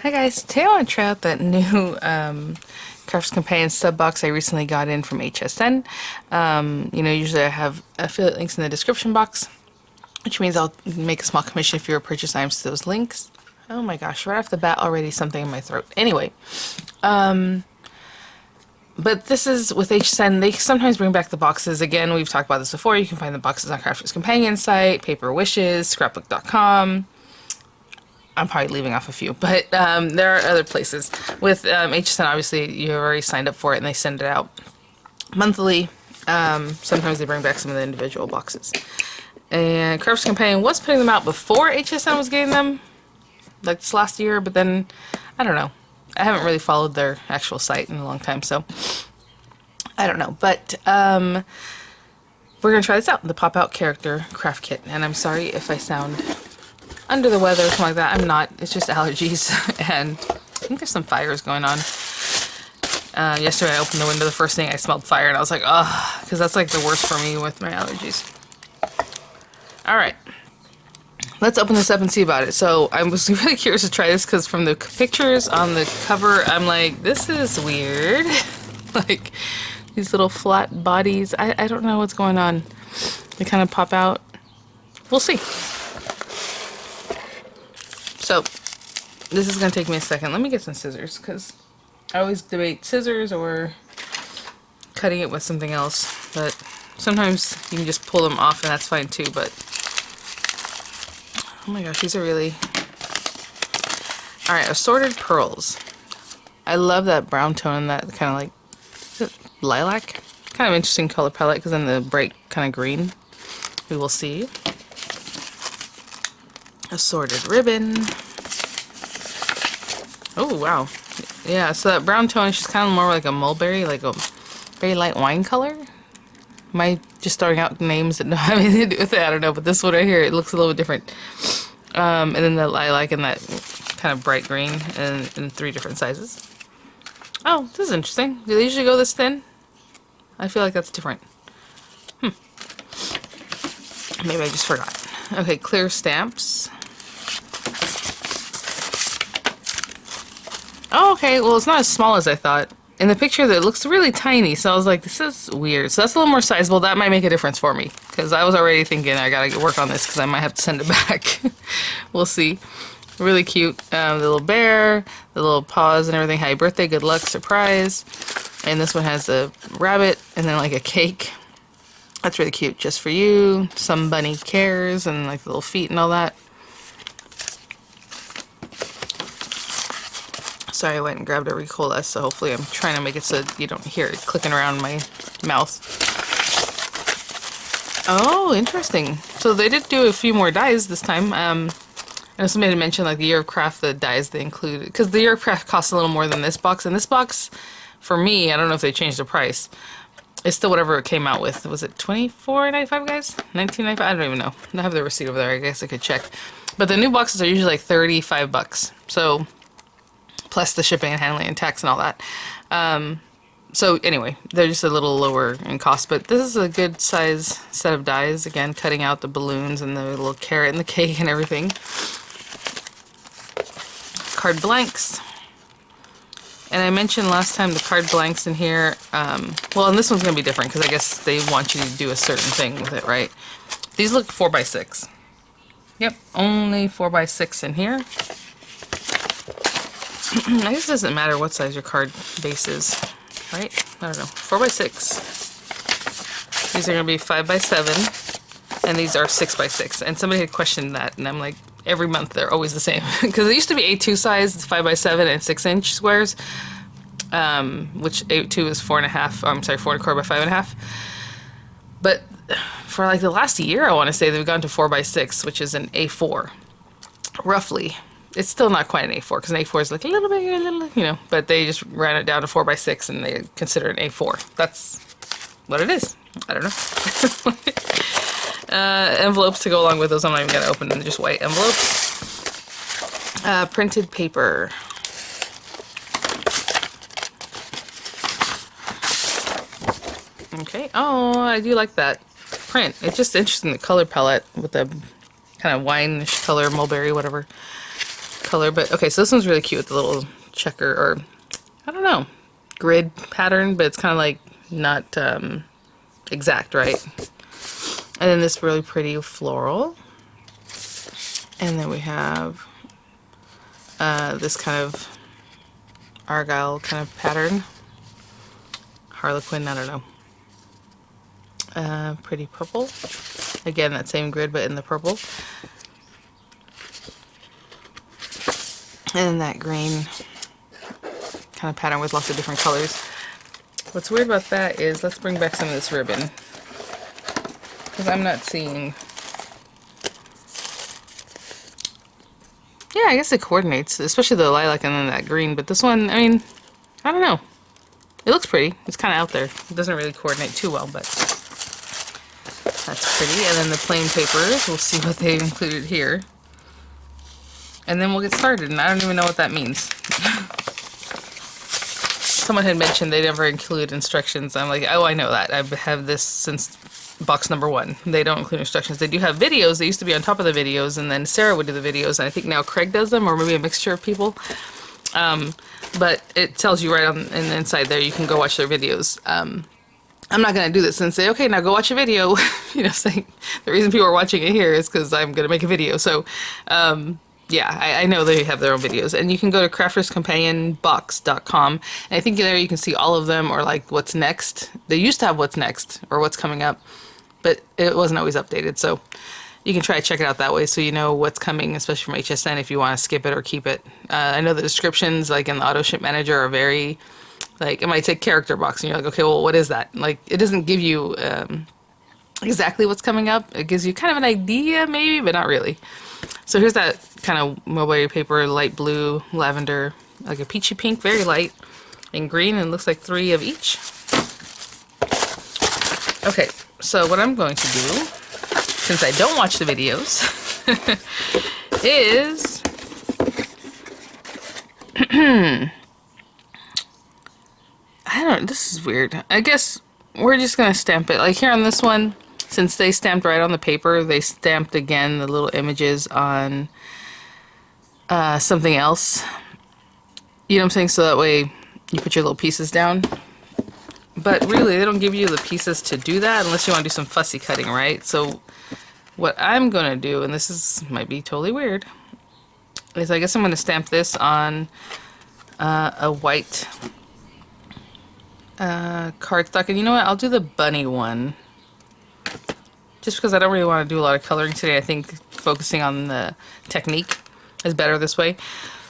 Hi guys, today I want to try out that new Crafts Companion sub box I recently got in from HSN. Usually I have affiliate links in the description box, which means I'll make a small commission if you purchase items to those links. Oh my gosh, right off the bat already something in my throat. Anyway, but this is with HSN. They sometimes bring back the boxes. Again, we've talked about this before. You can find the boxes on Crafter's Companion site, Paper Wishes, scrapbook.com. I'm probably leaving off a few, but there are other places. With HSN, obviously, you already signed up for it, and they send it out monthly. Sometimes they bring back some of the individual boxes. And Crafter's Companion was putting them out before HSN was getting them, like this last year, but then, I don't know. I haven't really followed their actual site in a long time, so I don't know. But we're going to try this out, the Pop-Out Character Craft Kit. And I'm sorry if I sound under the weather or something like that. I'm not. It's just allergies, and I think there's some fires going on. Yesterday I opened the window, the first thing I smelled fire, and I was like, ugh, because that's like the worst for me with my allergies. Alright, let's open this up and see about it. So I was really curious to try this because from the pictures on the cover, I'm like, this is weird. Like these little flat bodies. I don't know what's going on. They kind of pop out. We'll see. So, this is going to take me a second. Let me get some scissors, because I always debate scissors or cutting it with something else. But sometimes you can just pull them off, and that's fine too. But, oh my gosh, these are really... Alright, Assorted Pearls. I love that brown tone and that kind of like, is it lilac? Kind of interesting color palette, because then the bright kind of green. We will see. Assorted Ribbon. Oh wow, yeah. So that brown tone is just kind of more like a mulberry, like a very light wine color. Am I just throwing out names that don't have anything to do with it? I don't know, but this one right here, it looks a little bit different. And then the lilac and that kind of bright green, and in 3 different sizes. Oh, this is interesting. Do they usually go this thin? I feel like that's different. Maybe I just forgot. Okay, clear stamps. Oh, okay. Well, it's not as small as I thought. In the picture, that looks really tiny, so I was like, this is weird. So that's a little more sizable. That might make a difference for me, because I was already thinking I gotta work on this, because I might have to send it back. We'll see. Really cute. The little bear, the little paws and everything. Happy birthday, good luck, surprise. And this one has a rabbit, and then like a cake. That's really cute. Just for you. Some bunny cares, and like the little feet and all that. Sorry, I went and grabbed a Ricola, so hopefully I'm trying to make it so you don't hear it clicking around my mouth. Oh, interesting. So they did do a few more dies this time. I know somebody had mentioned like the Year of Craft, the dies they included. Because the Year of Craft costs a little more than this box. And this box, for me, I don't know if they changed the price. It's still whatever it came out with. Was it $24.95, guys? $19.95? I don't even know. I have the receipt over there. I guess I could check. But the new boxes are usually like $35. So... plus the shipping and handling and tax and all that. So anyway, they're just a little lower in cost, but this is a good size set of dies. Again, cutting out the balloons and the little carrot and the cake and everything. Card blanks. And I mentioned last time the card blanks in here, well, and this one's going to be different because I guess they want you to do a certain thing with it, right? These look 4x6. Yep, only 4x6 in here. I guess it doesn't matter what size your card base is, right? I don't know. 4x6. These are going to be 5x7, and these are 6x6. And somebody had questioned that, and I'm like, every month they're always the same. Because it used to be A2 size, 5x7 and 6-inch squares, which A2 is 4.5, I'm sorry, 4 1/4 by 5.5. But for like the last year, I want to say, they've gone to 4x6, which is an A4, roughly. It's still not quite an A4, because an A4 is like a little bit, you know, but they just ran it down to 4x6 and they consider it an A4. That's what it is. I don't know. Envelopes to go along with those. I'm not even going to open them, just white envelopes. Printed paper. Okay. Oh, I do like that print. It's just interesting, the color palette with the kind of wine-ish color, mulberry, whatever. color, but okay, so this one's really cute with the little checker, or I don't know, grid pattern, but it's kind of like not exact, right? And then this really pretty floral. And then we have this kind of argyle kind of pattern. Harlequin, I don't know. Pretty purple. Again, that same grid, but in the purple. And then that green kind of pattern with lots of different colors. What's weird about that is, let's bring back some of this ribbon, because I'm not seeing. Yeah, I guess it coordinates, especially the lilac and then that green, but this one, I mean, I don't know. It looks pretty. It's kind of out there. It doesn't really coordinate too well, but that's pretty. And then the plain papers, we'll see what they included here. And then we'll get started, and I don't even know what that means. Someone had mentioned they never include instructions. I'm like, oh, I know that. I have this since box number 1. They don't include instructions. They do have videos. They used to be on top of the videos, and then Sarah would do the videos, and I think now Craig does them, or maybe a mixture of people. But it tells you right on in the inside there, you can go watch their videos. I'm not going to do this and say, okay, now go watch a video. You know, saying the reason people are watching it here is because I'm going to make a video. So, yeah, I know they have their own videos. And you can go to crafterscompanionbox.com. And I think there you can see all of them, or like what's next. They used to have what's next, or what's coming up, but it wasn't always updated. So you can try to check it out that way, so you know what's coming, especially from HSN, if you want to skip it or keep it. I know the descriptions, like in the Autoship Manager, are very, like, it might say character box, and you're like, okay, well, what is that? Like, it doesn't give you exactly what's coming up. It gives you kind of an idea, maybe, but not really. So here's that kind of mulberry paper, light blue, lavender, like a peachy pink, very light, and green, and it looks like 3 of each. Okay, so what I'm going to do, since I don't watch the videos, is I don't, this is weird. I guess we're just gonna stamp it. Like here on this one, since they stamped right on the paper, they stamped again the little images on something else. You know what I'm saying? So that way you put your little pieces down. But really, they don't give you the pieces to do that unless you want to do some fussy cutting, right? So what I'm going to do, and this is might be totally weird, is I guess I'm going to stamp this on a white cardstock. And you know what? I'll do the bunny one. Just because I don't really want to do a lot of coloring today. I think focusing on the technique is better this way.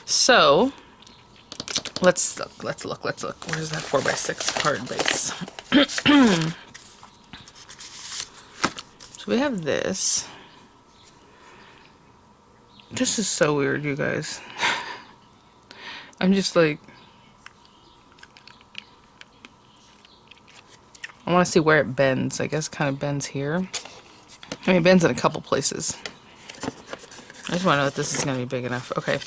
So let's look. Where's that 4x6 card base? So we have this. This is so weird, you guys. I'm just like, I want to see where it bends. I guess it kind of bends here. I mean, it bends in a couple places. I just want to know if this is going to be big enough. Okay.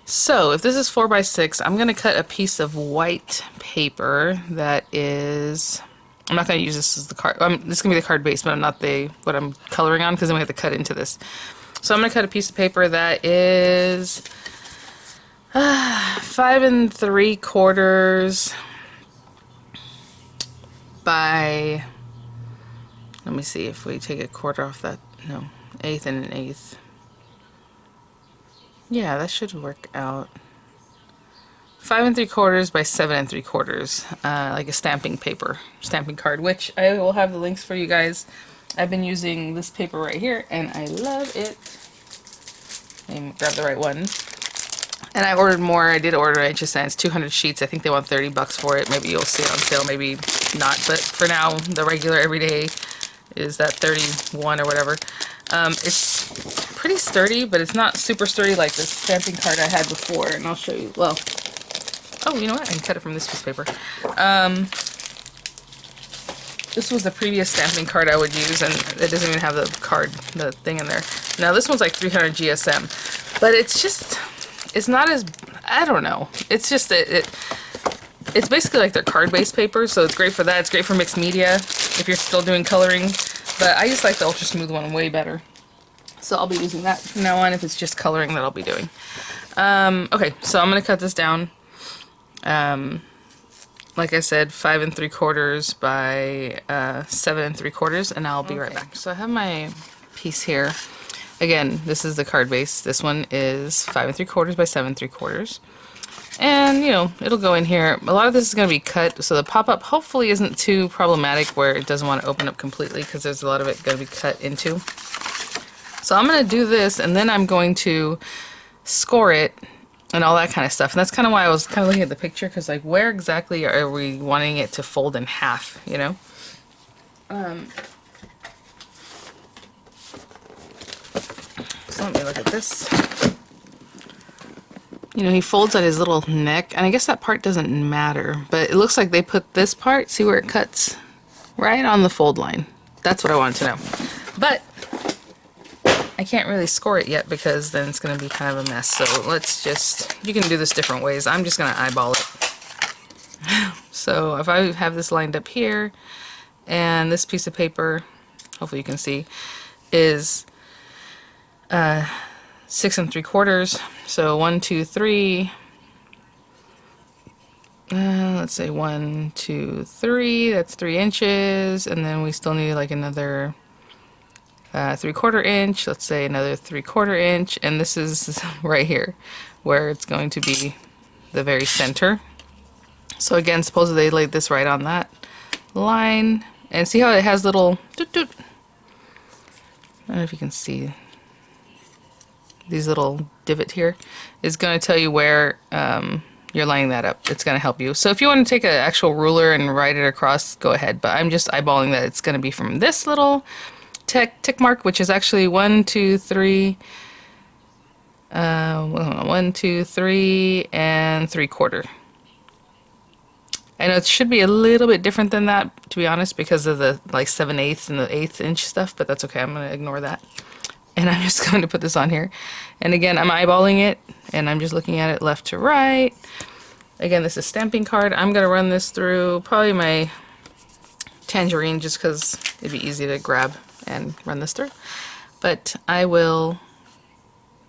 So, if this is 4x6, I'm going to cut a piece of white paper that is... I'm not going to use this as the card. This is going to be the card base, but I'm not what I'm coloring on, because then we have to cut into this. So I'm going to cut a piece of paper that is 5 3/4 by, let me see if we take a quarter off that, no, 1/8 and 1/8. Yeah, that should work out. 5 3/4 by 7 3/4, like a stamping card, which I will have the links for you guys. I've been using this paper right here, and I love it. Let me grab the right one. And I ordered more. I did order at HSN. It's 200 sheets. I think they want $30 for it. Maybe you'll see it on sale, maybe not. But for now, the regular everyday is that 31 or whatever. It's pretty sturdy, but it's not super sturdy like this stamping card I had before. And I'll show you. Well, oh, you know what? I can cut it from this piece of paper. This was the previous stamping card I would use, and it doesn't even have the thing in there. Now this one's like 300 GSM, but it's just, it's not as, I don't know. It's just, it's basically like their card-based paper, so it's great for that. It's great for mixed media if you're still doing coloring, but I just like the Ultra Smooth one way better. So I'll be using that from now on if it's just coloring that I'll be doing. Okay, so I'm going to cut this down. Like I said, 5 3/4 by 7 3/4, and I'll be right back. So I have my piece here. Again, this is the card base. This one is 5 3/4 by 7 3/4. And, you know, it'll go in here. A lot of this is going to be cut, so the pop-up hopefully isn't too problematic where it doesn't want to open up completely, because there's a lot of it going to be cut into. So I'm going to do this, and then I'm going to score it and all that kind of stuff. And that's kind of why I was kind of looking at the picture, because like, where exactly are we wanting it to fold in half, you know? So let me look at this. You know, he folds at his little neck, and I guess that part doesn't matter, but it looks like they put this part, see where it cuts? Right on the fold line. That's what I wanted to know. But I can't really score it yet because then it's going to be kind of a mess. So let's just, you can do this different ways. I'm just going to eyeball it. So if I have this lined up here, and this piece of paper, hopefully you can see, is 6 3/4. So 1 2 3. Let's say 1 2 3. That's 3 inches, and then we still need like another 3/4 inch. Let's say another 3/4 inch, and this is right here where it's going to be the very center. So again, supposedly they laid this right on that line, and see how it has little doot doot. I don't know if you can see these little divot here is going to tell you where you're lining that up. It's going to help you. So if you want to take an actual ruler and write it across, go ahead. But I'm just eyeballing that it's going to be from this little tick mark, which is actually 1 2 3. 1 2 3 and 3/4. I know it should be a little bit different than that, to be honest, because of the like 7/8 and the 1/8 inch stuff, but that's okay. I'm going to ignore that. And I'm just going to put this on here. And again, I'm eyeballing it, and I'm just looking at it left to right. Again, this is stamping card. I'm going to run this through probably my tangerine, just because it'd be easy to grab and run this through. But I will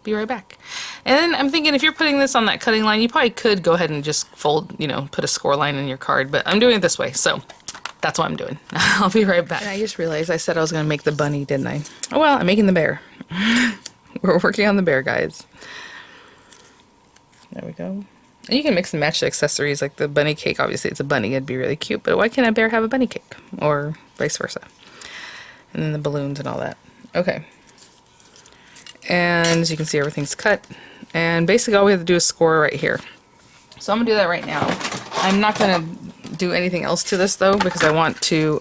be right back. And then I'm thinking, if you're putting this on that cutting line, you probably could go ahead and just fold, you know, put a score line in your card. But I'm doing it this way, so that's what I'm doing. I'll be right back. And I just realized I said I was going to make the bunny, didn't I? Oh well, I'm making the bear. We're working on the bear, guys. There we go. And you can mix and match the accessories, like the bunny cake. Obviously, it's a bunny. It'd be really cute. But why can't a bear have a bunny cake? Or vice versa. And then the balloons and all that. Okay. And as you can see, everything's cut. And basically, all we have to do is score right here. So I'm going to do that right now. I'm not going to do anything else to this, though, because I want to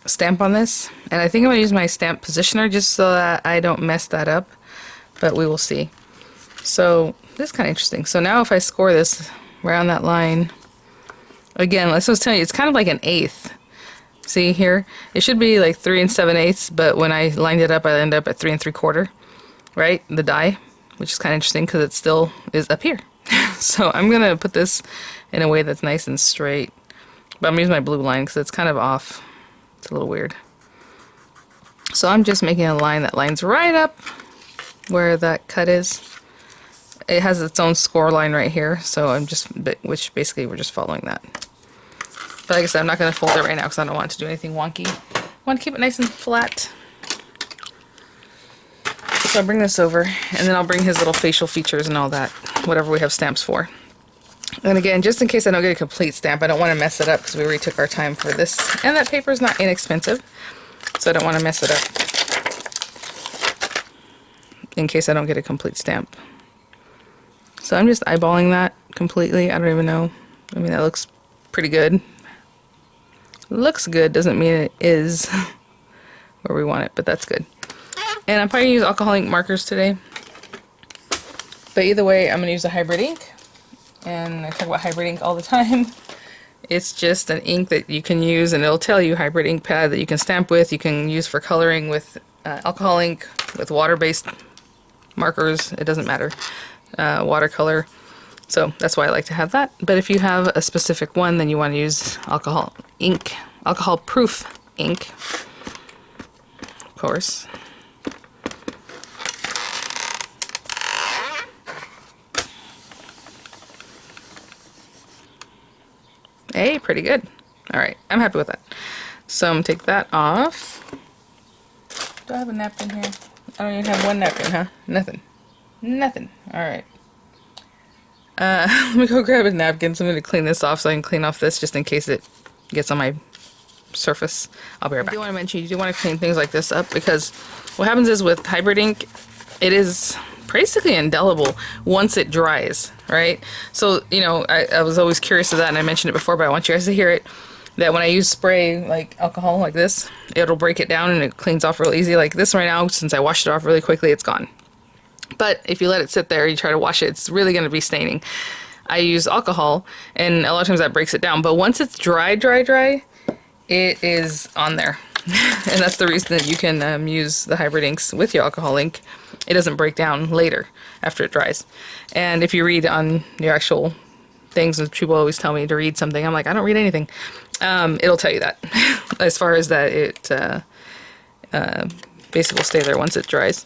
stamp on this. And I think I'm going to use my stamp positioner just so that I don't mess that up. But we will see. So this is kind of interesting. So now if I score this right on that line, again, let's just tell you, it's kind of like an 1/8. See here? It should be like 3 7/8, but when I lined it up, I ended up at 3 3/4, right? The die, which is kind of interesting because it still is up here. So I'm going to put this in a way that's nice and straight. But I'm using my blue line because it's kind of off. It's a little weird. So I'm just making a line that lines right up where that cut is. It has its own score line right here, so I'm just, which basically we're just following that. But like I said, I'm not going to fold it right now because I don't want it to do anything wonky. I want to keep it nice and flat. So I'll bring this over, and then I'll bring his little facial features and all that, whatever we have stamps for. And again, just in case I don't get a complete stamp, I don't want to mess it up because we already took our time for this. And that paper is not inexpensive, so I don't want to mess it up in case I don't get a complete stamp. So I'm just eyeballing that completely. I don't even know. I mean, that looks pretty good. Looks good doesn't mean it is where we want it, but that's good. And I'm probably going to use alcohol ink markers today. But either way, I'm going to use a hybrid ink. And I talk about hybrid ink all the time. It's just an ink that you can use, and it'll tell you hybrid ink pad that you can stamp with. You can use for coloring with alcohol ink, with water-based markers. It doesn't matter. Watercolor. So that's why I like to have that. But if you have a specific one, then you want to use alcohol ink alcohol proof ink, of course. Hey, pretty good. Alright, I'm happy with that. So I'm gonna take that off. Do I have a napkin here? I don't even have one napkin, huh? Nothing. Nothing. Alright. Let me go grab a napkin. So I'm gonna clean this off so I can clean off this just in case it gets on my surface. I'll be right back. I do want to mention, you do want to clean things like this up because what happens is with hybrid ink, it is basically indelible once it dries, right? So, you know, I was always curious of that, and I mentioned it before, but I want you guys to hear it, that when I use spray, like alcohol like this, it'll break it down and it cleans off real easy. Like this right now, since I washed it off really quickly, it's gone. But if you let it sit there, you try to wash it, it's really going to be staining. I use alcohol, and a lot of times that breaks it down, but once it's dry, it is on there. And that's the reason that you can use the hybrid inks with your alcohol ink. It doesn't break down later after it dries. And if you read on your actual things, which people always tell me to read something, I'm like, I don't read anything. It'll tell you that. As far as that, it basically will stay there once it dries.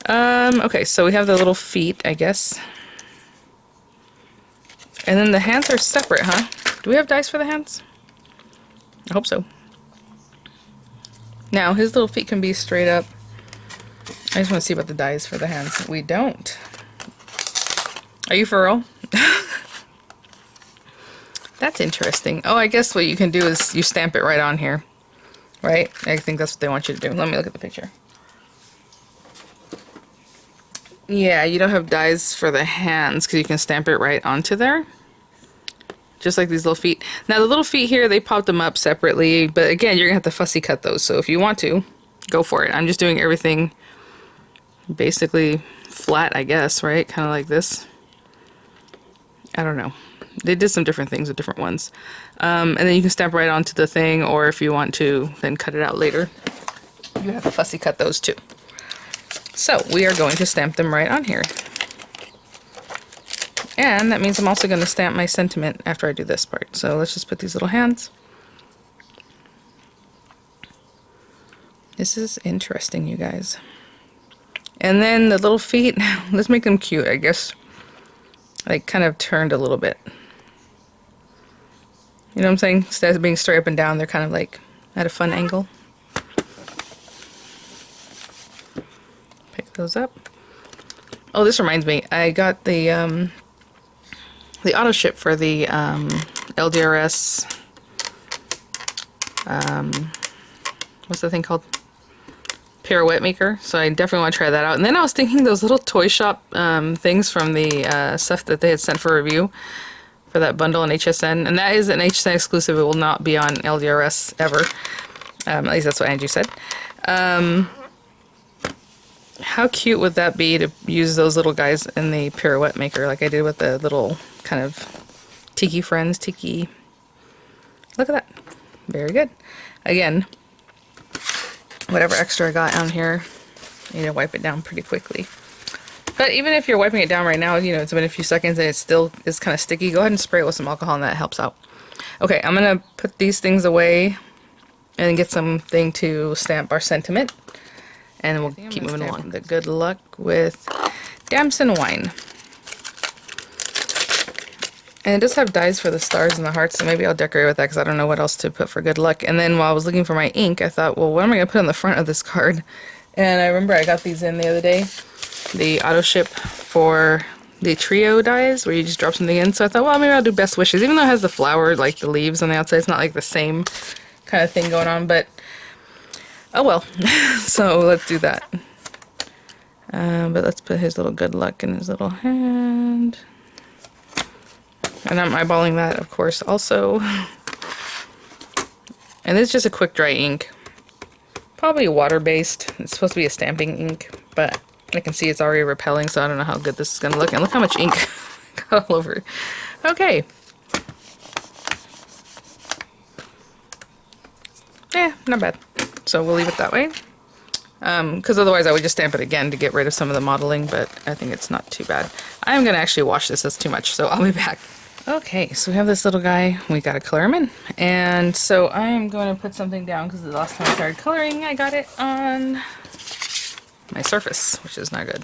Okay, so we have the little feet, I guess. And then the hands are separate, huh? Do we have dies for the hands? I hope so. Now, his little feet can be straight up. I just want to see about the dies for the hands. We don't. Are you for real? That's interesting. Oh, I guess what you can do is you stamp it right on here. Right? I think that's what they want you to do. Let me look at the picture. Yeah, you don't have dies for the hands because you can stamp it right onto there. Just like these little feet. Now the little feet here, they popped them up separately, but again, you're gonna have to fussy cut those. So if you want to, go for it. I'm just doing everything basically flat, I guess, right? Kind of like this. I don't know. They did some different things with different ones. And then you can stamp right onto the thing, or if you want to, then cut it out later. You have to fussy cut those too. So we are going to stamp them right on here. And that means I'm also going to stamp my sentiment after I do this part. So let's just put these little hands. This is interesting, you guys. And then the little feet, let's make them cute, I guess. Like kind of turned a little bit. You know what I'm saying? Instead of being straight up and down, they're kind of like at a fun angle. Pick those up. Oh, this reminds me. I got the Autoship for the LDRS. What's the thing called? Pirouette maker. So I definitely want to try that out. And then I was thinking those little toy shop things from the stuff that they had sent for review for that bundle on HSN. And that is an HSN exclusive. It will not be on LDRS ever. At least that's what Angie said. How cute would that be to use those little guys in the pirouette maker like I did with the little kind of Tiki Friends, Tiki. Look at that. Very good. Again, whatever extra I got on here, I need to wipe it down pretty quickly. But even if you're wiping it down right now, you know, it's been a few seconds and it still is kind of sticky, go ahead and spray it with some alcohol and that helps out. Okay, I'm going to put these things away and get something to stamp our sentiment. And we'll keep moving along. The good luck with Damson Wine. And it does have dies for the stars and the hearts, so maybe I'll decorate with that because I don't know what else to put for good luck. And then while I was looking for my ink, I thought, well, what am I going to put on the front of this card? And I remember I got these in the other day. The Autoship for the trio dies, where you just drop something in. So I thought, well, maybe I'll do best wishes. Even though it has the flower, like the leaves on the outside, it's not like the same kind of thing going on, but oh well. So let's do that. But let's put his little good luck in his little hand. And I'm eyeballing that, of course, also. And it's just a quick dry ink. Probably water-based. It's supposed to be a stamping ink, but I can see it's already repelling, so I don't know how good this is going to look. And look how much ink got all over. Okay. Yeah, not bad. So we'll leave it that way. Because otherwise I would just stamp it again to get rid of some of the modeling, but I think it's not too bad. I'm going to actually wash this. That's too much, so I'll be back. Okay, so we have this little guy. We gotta color him in. And so I'm going to put something down because the last time I started coloring, I got it on my surface, which is not good.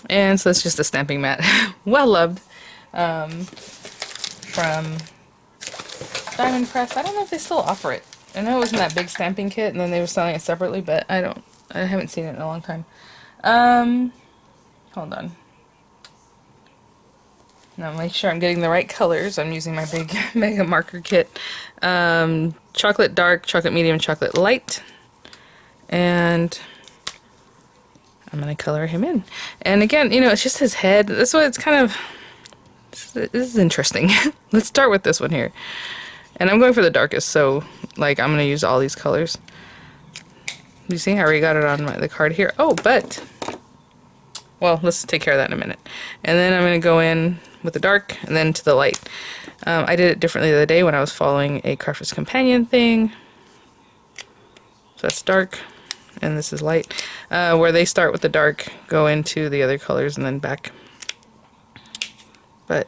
And so it's just a stamping mat. Well loved. From Diamond Press. I don't know if they still offer it. I know it was in that big stamping kit and then they were selling it separately, but I haven't seen it in a long time. Hold on. Now make sure I'm getting the right colors. I'm using my big mega marker kit. Chocolate dark, chocolate medium, chocolate light. And I'm going to color him in. And again, you know, it's just his head. This way it's kind of... This is interesting. Let's start with this one here. And I'm going for the darkest, so like I'm going to use all these colors. You see, I already got it on the card here. Oh, but... Well, let's take care of that in a minute. And then I'm going to go in with the dark and then to the light. I did it differently the other day when I was following a Carefree companion thing. So that's dark and this is light. Where they start with the dark, go into the other colors and then back. But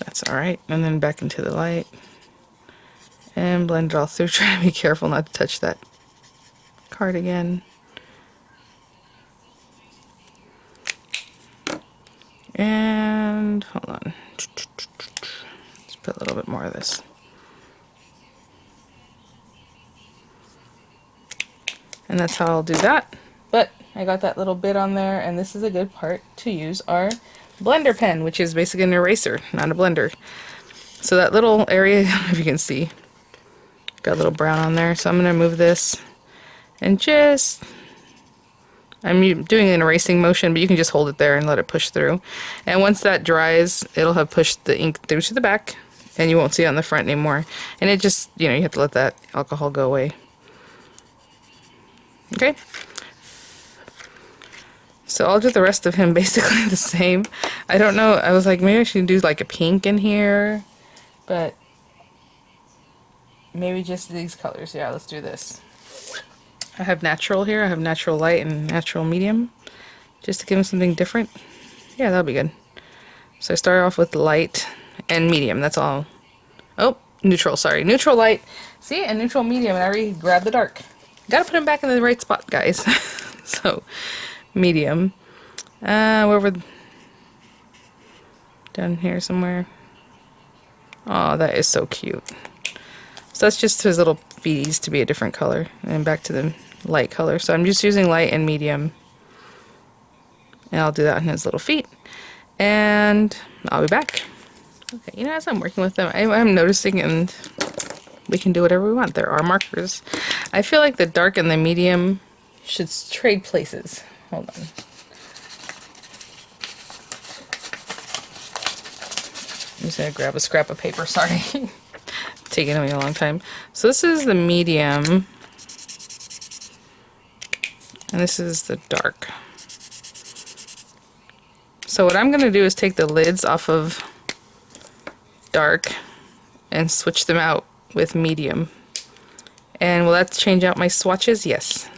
that's alright. And then back into the light. And blend it all through. Try to be careful not to touch that card again. And hold on, let's put a little bit more of this. And that's how I'll do that. But I got that little bit on there, and this is a good part to use our blender pen, which is basically an eraser, not a blender. So that little area, if you can see, got a little brown on there. So I'm going to move this and just... I'm doing an erasing motion, but you can just hold it there and let it push through. And once that dries, it'll have pushed the ink through to the back, and you won't see it on the front anymore. And it just, you know, you have to let that alcohol go away. Okay? So I'll do the rest of him basically the same. I don't know, I was like, maybe I should do like a pink in here, but maybe just these colors. Yeah, let's do this. I have natural here. I have natural light and natural medium, just to give him something different. Yeah, that'll be good. So I start off with light and medium. That's all. Oh, neutral. Sorry, neutral light. See, and neutral medium. And I already grabbed the dark. Gotta put him back in the right spot, guys. So, medium. Where we're down here somewhere. Oh, that is so cute. So that's just his little feeties to be a different color, and back to the light color. So I'm just using light and medium, and I'll do that on his little feet, and I'll be back. Okay, you know, as I'm working with them, I'm noticing, and we can do whatever we want. There are markers. I feel like the dark and the medium should trade places. Hold on. I'm just gonna grab a scrap of paper, sorry. Taking me a long time. So this is the medium, and this is the dark. So what I'm going to do is take the lids off of dark and switch them out with medium. And will that change out my swatches? Yes.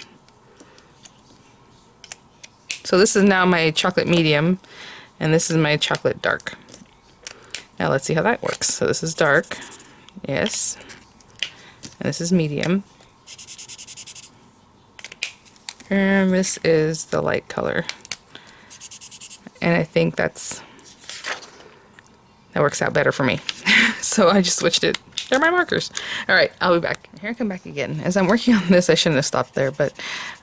So this is now my chocolate medium, and this is my chocolate dark. Now let's see how that works. So this is dark. Yes. And this is medium. And this is the light color. And I think that works out better for me. So I just switched it. They're my markers. Alright, I'll be back. Here I come back again. As I'm working on this, I shouldn't have stopped there, but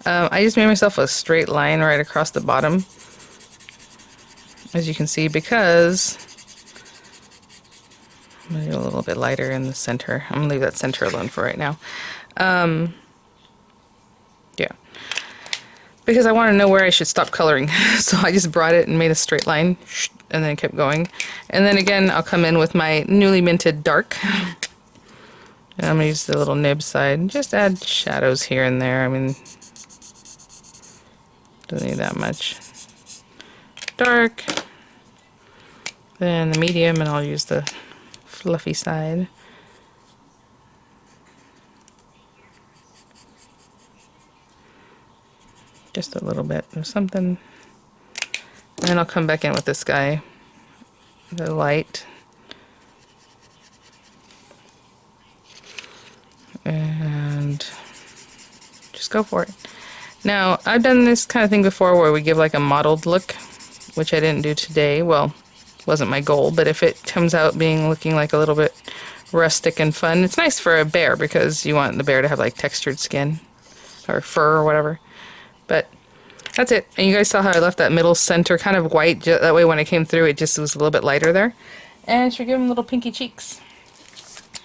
I just made myself a straight line right across the bottom. As you can see, because I'm going to do a little bit lighter in the center. I'm going to leave that center alone for right now. Yeah. Because I want to know where I should stop coloring. So I just brought it and made a straight line, and then kept going. And then again, I'll come in with my newly minted dark. And I'm going to use the little nib side. Just add shadows here and there. I mean, doesn't need that much. Dark. Then the medium, and I'll use the fluffy side. Just a little bit of something. And then I'll come back in with this guy the light. And just go for it. Now, I've done this kind of thing before where we give like a mottled look, which I didn't do today. Well, wasn't my goal, but if it comes out looking like a little bit rustic and fun, it's nice for a bear because you want the bear to have like textured skin or fur or whatever. But that's it. And you guys saw how I left that middle center kind of white, that way when it came through it just was a little bit lighter there. And should give them little pinky cheeks.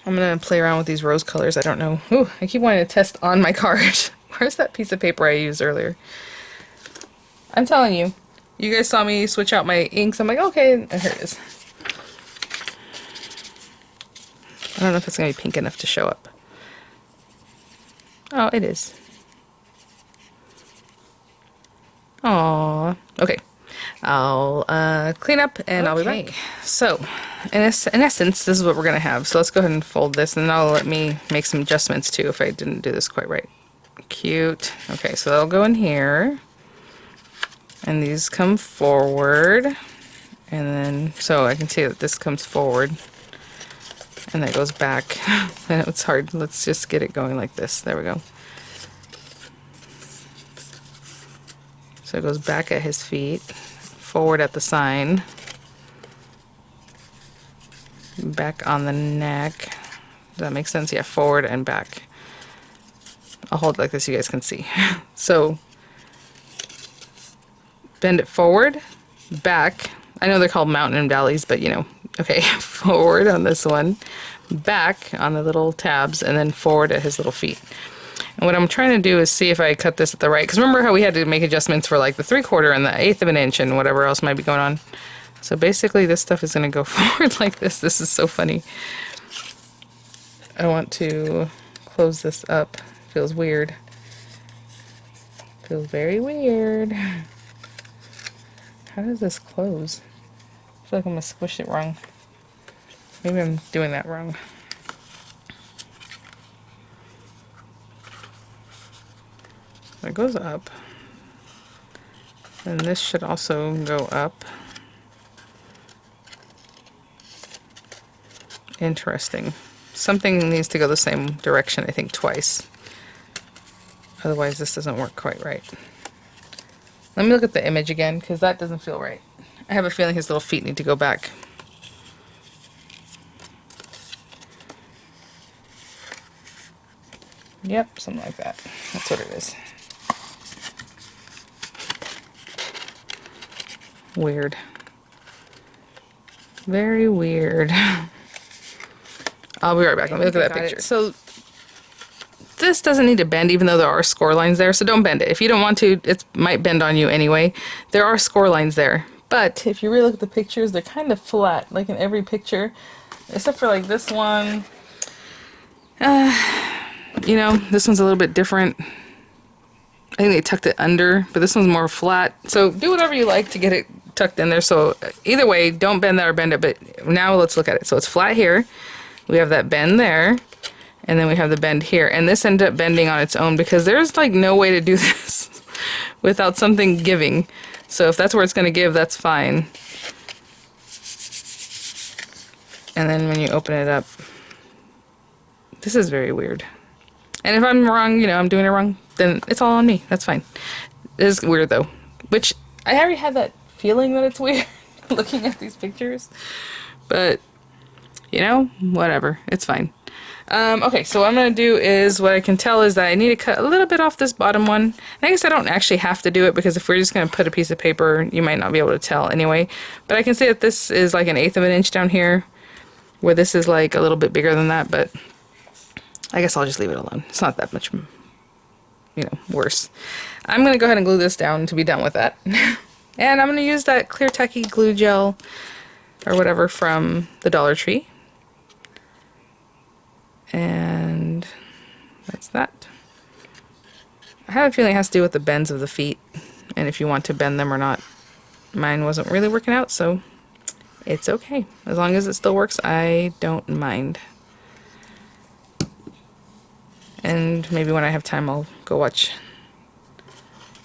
I'm gonna play around with these rose colors. I don't know. Ooh, I keep wanting to test on my card. Where's that piece of paper I used earlier? I'm telling you. You guys saw me switch out my inks. I'm like, okay, and here it is. I don't know if it's gonna be pink enough to show up. Oh, it is. Aww. Okay. I'll clean up and I'll be back. So, in essence, this is what we're gonna have. So let's go ahead and fold this, and that'll let me make some adjustments too if I didn't do this quite right. Cute. Okay, so that'll go in here, and these come forward, and then so I can see that this comes forward, and that goes back. And it's hard. Let's just get it going like this. There we go. So it goes back at his feet, forward at the sign, back on the neck. Does that make sense? Yeah, forward and back. I'll hold it like this so you guys can see. So bend it forward, back. I know they're called mountain and valleys, but you know, okay, forward on this one, back on the little tabs, and then forward at his little feet. And what I'm trying to do is see if I cut this at the right, because remember how we had to make adjustments for like the 3/4 and the 1/8 of an inch and whatever else might be going on. So basically this stuff is going to go forward like this. This is so funny. I want to close this up. Feels weird. Feels very weird. How does this close? I feel like I'm going to squish it wrong. Maybe I'm doing that wrong. It goes up. And this should also go up. Interesting. Something needs to go the same direction, I think, twice. Otherwise, this doesn't work quite right. Let me look at the image again, because that doesn't feel right. I have a feeling his little feet need to go back. Yep, something like that. That's what it is. Weird. Very weird. I'll be right back. Let me look at that picture. So this doesn't need to bend, even though there are score lines there, so don't bend it. If you don't want to, it might bend on you anyway. There are score lines there. But if you really look at the pictures, they're kind of flat, like in every picture, except for like this one. You know, this one's a little bit different. I think they tucked it under, but this one's more flat. So do whatever you like to get it tucked in there. So either way, don't bend that or bend it, but now let's look at it. So it's flat here. We have that bend there, and then we have the bend here. And this ended up bending on its own because there's like no way to do this without something giving. So if that's where it's going to give, that's fine. And then when you open it up, this is very weird. And if I'm wrong, you know, I'm doing it wrong, then it's all on me. That's fine. It is weird though, which I already had that feeling that it's weird looking at these pictures, but you know, whatever, it's fine. Okay, so what I'm going to do is, what I can tell is that I need to cut a little bit off this bottom one. And I guess I don't actually have to do it, because if we're just going to put a piece of paper, you might not be able to tell anyway. But I can see that this is like 1/8 of an inch down here, where this is like a little bit bigger than that, but I guess I'll just leave it alone. It's not that much, you know, worse. I'm going to go ahead and glue this down to be done with that. And I'm going to use that clear tacky glue gel or whatever from the Dollar Tree. And that's that. I have a feeling it has to do with the bends of the feet, and if you want to bend them or not. Mine wasn't really working out, so it's okay. As long as it still works, I don't mind. And maybe when I have time, I'll go watch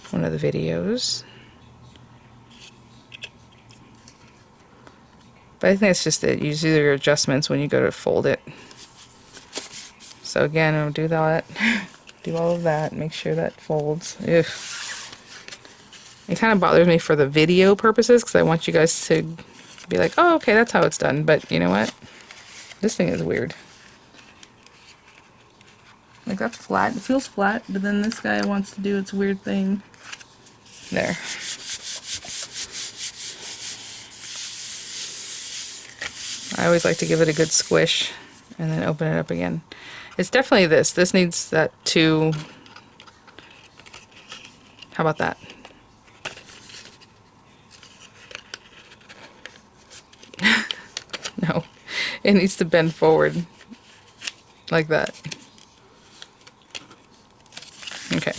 one of the videos. But I think that's just it. You do your adjustments when you go to fold it. So again, I'll do that. Do all of that. Make sure that folds. Ugh. It kind of bothers me for the video purposes because I want you guys to be like, oh, okay, that's how it's done. But you know what? This thing is weird. Like, that's flat. It feels flat, but then this guy wants to do its weird thing. There. I always like to give it a good squish and then open it up again. It's definitely this. This needs that to... How about that? No. It needs to bend forward. Like that. Okay.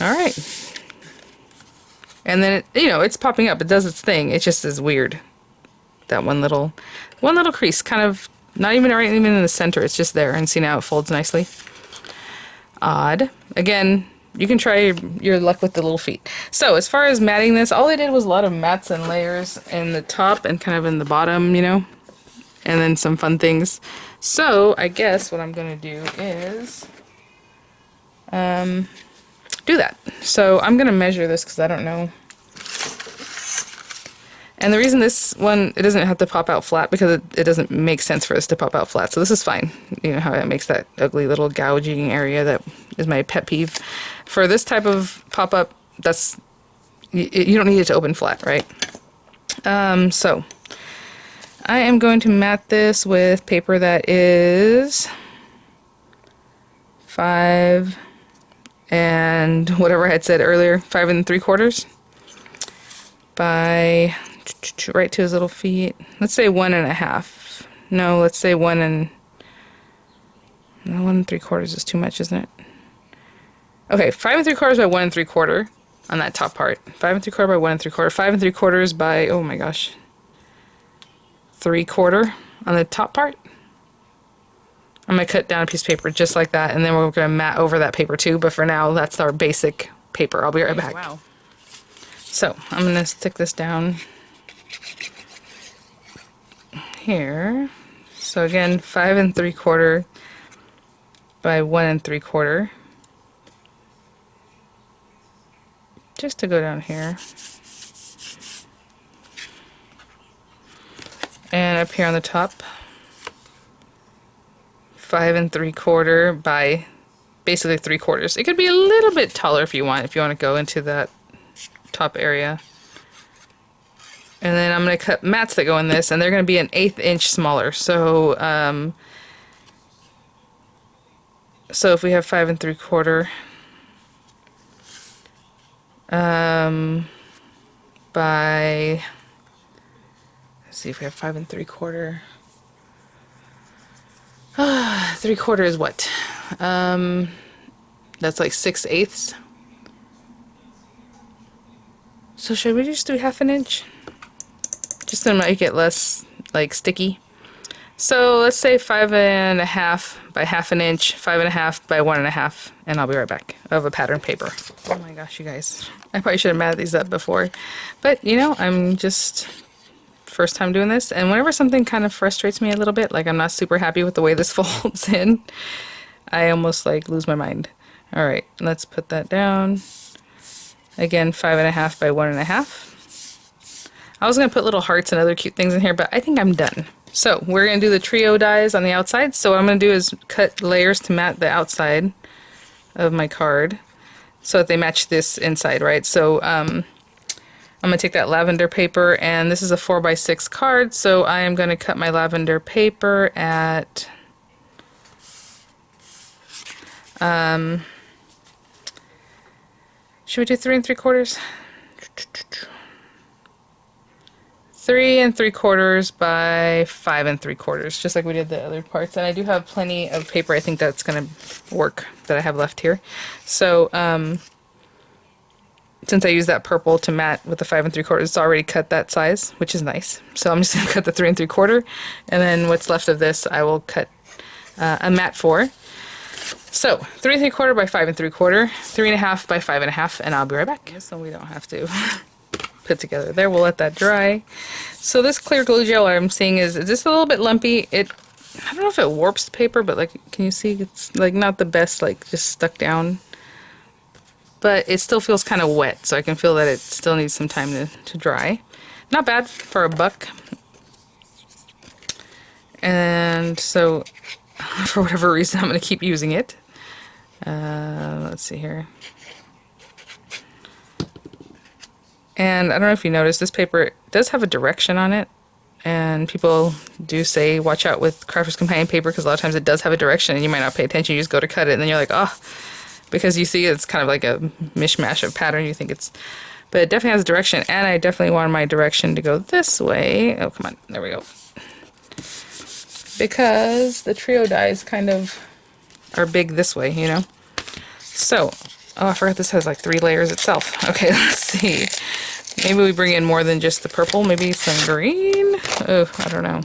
Alright. And then, it, you know, it's popping up. It does its thing. It just is weird. That one little crease. Kind of, not even right even in the center. It's just there. And see now it folds nicely. Odd. Again, you can try your luck with the little feet. So, as far as matting this, all I did was a lot of mats and layers in the top and kind of in the bottom, you know. And then some fun things. So, I guess what I'm going to do is... do that. So I'm gonna measure this because I don't know. And the reason this one, it doesn't have to pop out flat because it doesn't make sense for this to pop out flat. So this is fine. You know how it makes that ugly little gouging area that is my pet peeve. For this type of pop-up, that's, you don't need it to open flat, right? So I am going to mat this with paper that is 5 and whatever I had said earlier, 5 3/4 by right to his little feet. Let's say 1 1/2. No, let's say 1 3/4 is too much, isn't it? Okay, 5 3/4 by 1 3/4 on that top part. 5 3/4 by 1 3/4. 5 3/4 by, oh my gosh, 3/4 on the top part. I'm going to cut down a piece of paper just like that, and then we're going to mat over that paper too, but for now, that's our basic paper. I'll be right back. Wow. So, I'm going to stick this down here. So again, 5 3/4 by 1 3/4. Just to go down here. And up here on the top. 5 3/4 by basically 3/4. It could be a little bit taller if you want to go into that top area. And then I'm going to cut mats that go in this, and they're going to be an 1/8 inch smaller. So, so if we have 5 3/4 by, let's see if we have 5 3/4. 3/4 is what? That's like 6/8. So should we just do 1/2 inch? Just to make it less like sticky. So let's say 5 1/2 by 1/2 inch, 5 1/2 by 1 1/2, and I'll be right back. Of a pattern paper. Oh my gosh, you guys! I probably should have matted these up before, but you know, I'm just first time doing this, and whenever something kind of frustrates me a little bit, like I'm not super happy with the way this folds in, I almost like lose my mind. All right, let's put that down. Again, 5 1/2 by 1 1/2. I was gonna put little hearts and other cute things in here, but I think I'm done. So we're gonna do the trio dies on the outside. So what I'm gonna do is cut layers to mat the outside of my card so that they match this inside, right? So I'm gonna take that lavender paper, and this is a 4x6 card, so I am gonna cut my lavender paper at should we do 3 3/4? 3 3/4 by 5 3/4, just like we did the other parts. And I do have plenty of paper. I think that's gonna work that I have left here. So since I used that purple to mat with the 5 3/4, it's already cut that size, which is nice. So I'm just gonna cut the 3 3/4, and then what's left of this I will cut a mat for. So 3 3/4 by 5 3/4, 3 1/2 by 5 1/2, and I'll be right back. So we don't have to put together there. We'll let that dry. So this clear glue gel I'm seeing is just a little bit lumpy. I don't know if it warps the paper, but like, can you see it's like not the best, like just stuck down. But it still feels kind of wet, so I can feel that it still needs some time to dry. Not bad for a buck. And so, for whatever reason, I'm going to keep using it. Let's see here. And I don't know if you noticed, this paper does have a direction on it. And people do say, watch out with Crafter's Companion paper, because a lot of times it does have a direction and you might not pay attention. You just go to cut it and then you're like, oh, because you see it's kind of like a mishmash of pattern. You think it's, but it definitely has a direction. And I definitely want my direction to go this way. Oh, come on. There we go. Because the trio dies kind of are big this way, you know? So, oh, I forgot this has like 3 layers itself. Okay, let's see. Maybe we bring in more than just the purple, maybe some green? Oh, I don't know.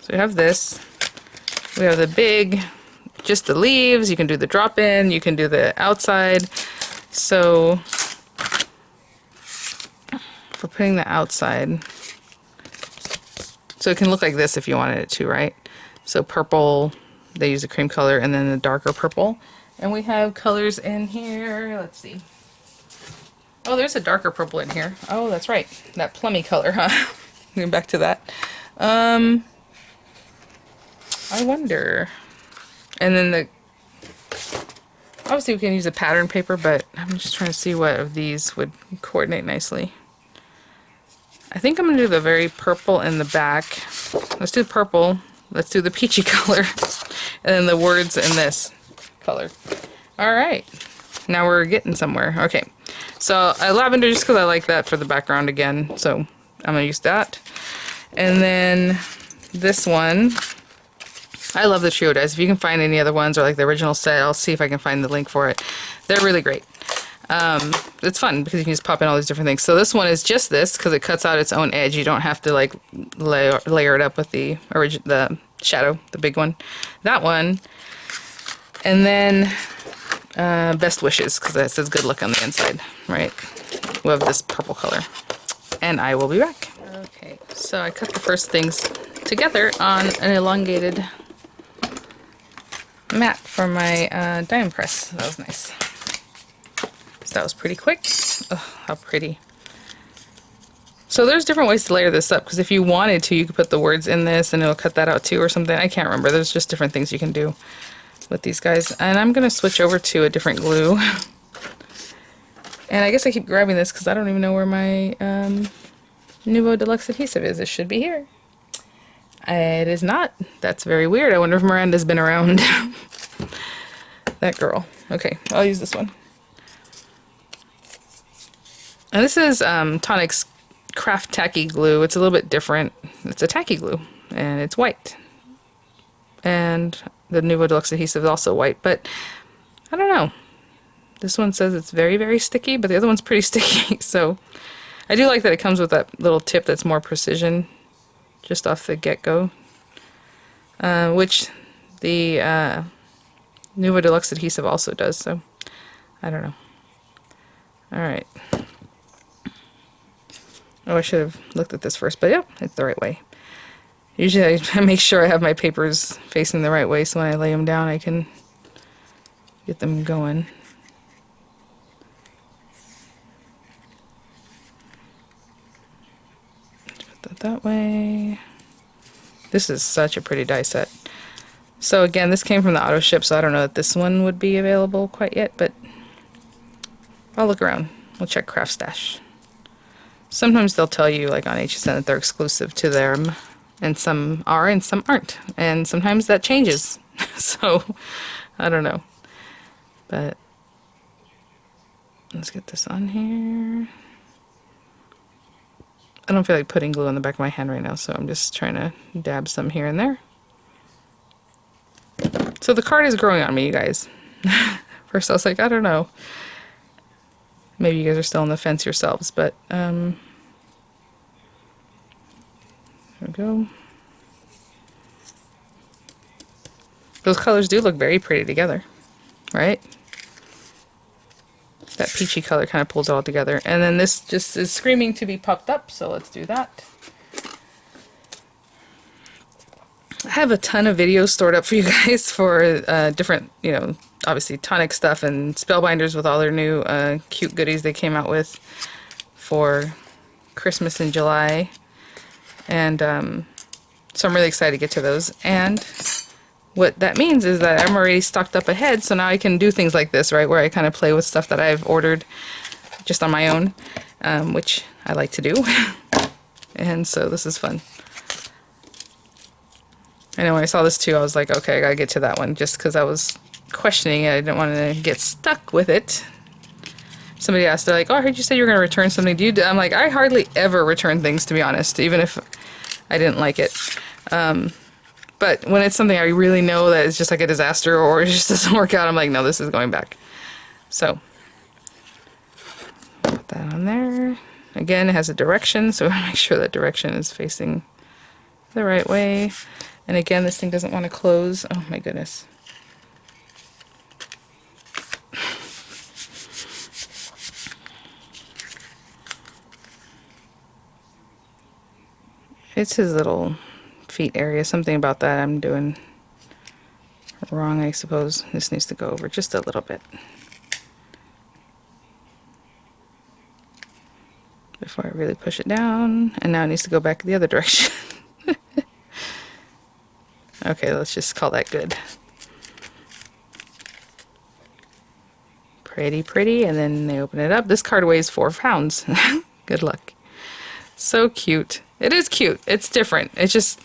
So we have this. We have the big, just the leaves. You can do the drop-in, you can do the outside. So, for putting the outside, so it can look like this if you wanted it to, right? So purple, they use a cream color, and then the darker purple. And we have colors in here, let's see. Oh, there's a darker purple in here. Oh, that's right. That plummy color, huh? Going back to that. I wonder. And then obviously we can use a pattern paper, but I'm just trying to see what of these would coordinate nicely. I think I'm going to do the very purple in the back. Let's do purple. Let's do the peachy color. And then the words in this color. Alright. Now we're getting somewhere. Okay. So lavender just because I like that for the background again. So I'm going to use that. And then this one. I love the trio dies. If you can find any other ones or like the original set, I'll see if I can find the link for it. They're really great. It's fun because you can just pop in all these different things. So this one is just this because it cuts out its own edge. You don't have to like layer it up with the shadow, the big one. That one. And then best wishes because that says good luck on the inside, right? We have this purple color. And I will be back. Okay, so I cut the first things together on an elongated mat for my diamond press. That was nice. So that was pretty quick. Oh, how pretty. So there's different ways to layer this up because if you wanted to, you could put the words in this and it'll cut that out too or something. I can't remember. There's just different things you can do with these guys. And I'm going to switch over to a different glue. And I guess I keep grabbing this because I don't even know where my Nuvo Deluxe adhesive is. It should be here. It is not. That's very weird. I wonder if Miranda's been around. That girl. Okay, I'll use this one. And this is Tonic's Craft Tacky Glue. It's a little bit different. It's a tacky glue, and it's white. And the Nuvo Deluxe adhesive is also white, but I don't know. This one says it's very, very sticky, but the other one's pretty sticky. So I do like that it comes with that little tip that's more precision just off the get-go, which the Nuvo Deluxe adhesive also does, so I don't know. Alright. Oh, I should have looked at this first, but yep, it's the right way. Usually I make sure I have my papers facing the right way so when I lay them down I can get them going. Put that that way. This is such a pretty die set. So again, this came from the Autoship, so I don't know that this one would be available quite yet, but I'll look around. We'll check Craft Stash. Sometimes they'll tell you, like on HSN, that they're exclusive to them, and some are and some aren't. And sometimes that changes. So, I don't know. But, let's get this on here. I don't feel like putting glue on the back of my hand right now, so I'm just trying to dab some here and there. So the card is growing on me, you guys. First I was like, I don't know. Maybe you guys are still on the fence yourselves, but there we go. Those colors do look very pretty together, right? That peachy color kind of pulls it all together. And then this just is screaming to be popped up, so let's do that. I have a ton of videos stored up for you guys for different, you know, obviously tonic stuff and spellbinders with all their new cute goodies they came out with for Christmas in July. And so I'm really excited to get to those. And what that means is that I'm already stocked up ahead, so now I can do things like this, right, where I kind of play with stuff that I've ordered just on my own, which I like to do. And so this is fun. I know when I saw this too, I was like, okay, I gotta get to that one, just because I was questioning it. I didn't want to get stuck with it. Somebody asked, they're like, oh, I heard you say you were going to return something. Do you do? I'm like, I hardly ever return things, to be honest, even if I didn't like it. But when it's something I really know that it's just like a disaster or it just doesn't work out, I'm like, no, this is going back. So, put that on there. Again, it has a direction, so make sure that direction is facing the right way. And again, this thing doesn't want to close. Oh my goodness. It's his little feet area. Something about that I'm doing wrong, I suppose. This needs to go over just a little bit before I really push it down. And now it needs to go back the other direction. Okay, let's just call that good. Pretty, pretty. And then they open it up. This card weighs 4 pounds. Good luck. So cute. It is cute. It's different. It's just,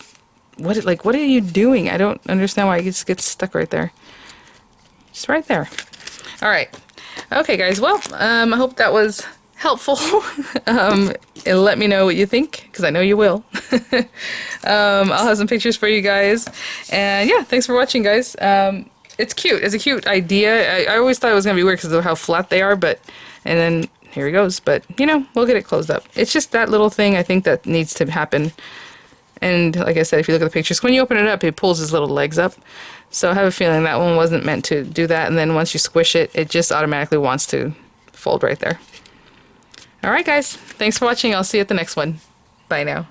what are you doing? I don't understand why it just gets stuck right there. Just right there. All right. Okay, guys. Well, I hope that was helpful. And let me know what you think, because I know you will. I'll have some pictures for you guys. And yeah, thanks for watching, guys. It's cute. It's a cute idea. I always thought it was going to be weird because of how flat they are, but, and then here he goes. But, you know, we'll get it closed up. It's just that little thing I think that needs to happen. And like I said, if you look at the pictures, when you open it up, it pulls his little legs up. So I have a feeling that one wasn't meant to do that. And then once you squish it, it just automatically wants to fold right there. All right, guys. Thanks for watching. I'll see you at the next one. Bye now.